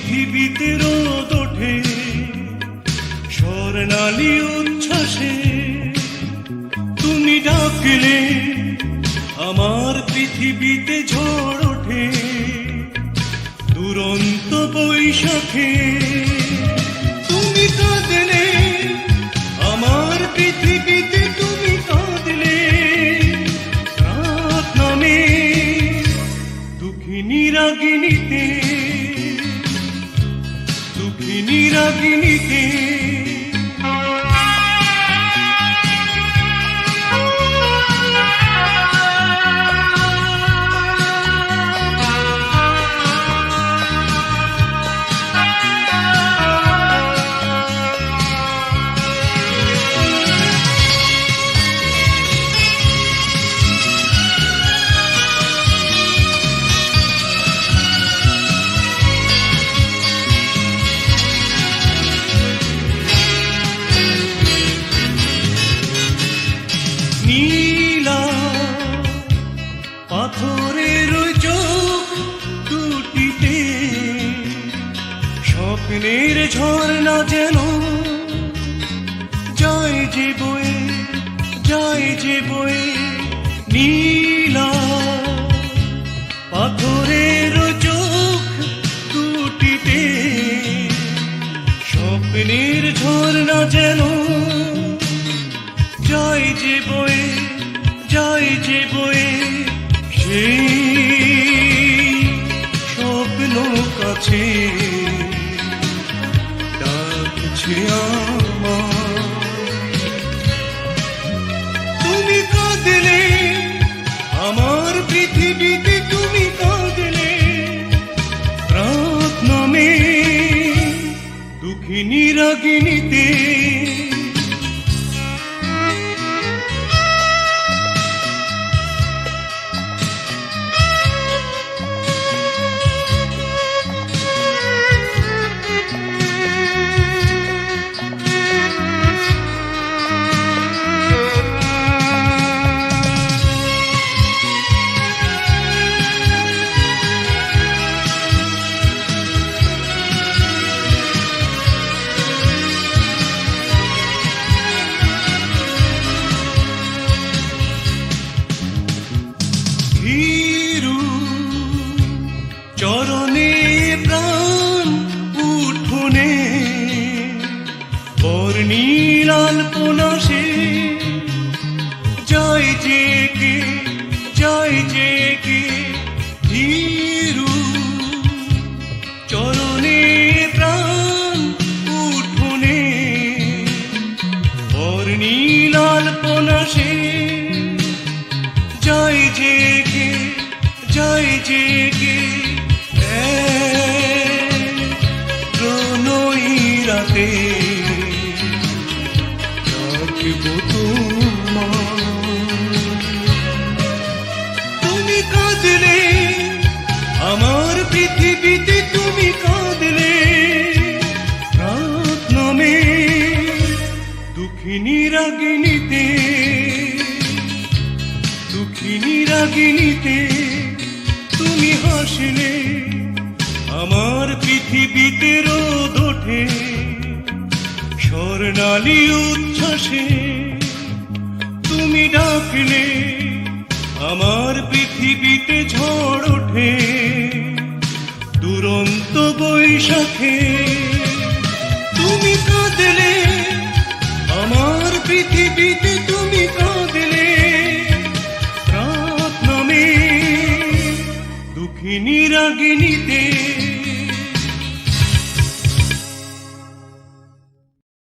পৃথিবীতে রোদ ওঠে স্বর্ণালী উচ্ছ্বাসে, তুমি ডাকলে আমার পৃথিবীতে ঝড় ওঠে দুরন্ত বৈশাখে। তুমি কাঁদলে আমার পৃথিবীতে, তুমি কাঁদলে রাত নামে দুঃখিনী রাগিনীতে, দুঃখিনী রাগিনীতে। নীলা পাথরের চোখ দুটিতে স্বপ্নের ঝর্ণা যেন যায় যে বয়ে, যায় যে বয়ে। নীলা পাথরের চোখ দুটিতে স্বপ্নের ঝর্ণা যেন যায় যে বয়ে, যায় যে বয়ে। সেই স্বপ্ন কাছে ডাকছে আমার। তুমি কাঁদলে আমার পৃথিবীতে, তুমি কাঁদলে রাত নামে দুঃখিনী রাগিনীতে। ভীরু চরণে প্রাণ উঠোনে বর্ণিল আলপনা সে যায় যে কে, যায় যে কে। ভীরু চরণে প্রাণ উঠোনে বর্ণিল আলপনা সে যায় যে কে, যায় যে কে। প্রণয়ী রাতে ডাকব তোমার। তুমি কাঁদলে আমার পৃথিবীতে, তুমি কাঁদলে রাত নামে দুঃখিনী রাগিনীতে, দুঃখিনী রাগিনীতে। তুমি হাসলে আমার পৃথিবীতে রোদ ওঠে স্বর্ণালী উচ্ছ্বাসে। তুমি ডাকলে আমার পৃথিবীতে ঝড় ওঠে দুরন্ত বৈশাখে। তুমি কাঁদলে আমার পৃথিবীতে, তুমি কাঁদলে রাত নামে দুঃখিনী রাগিনীতে।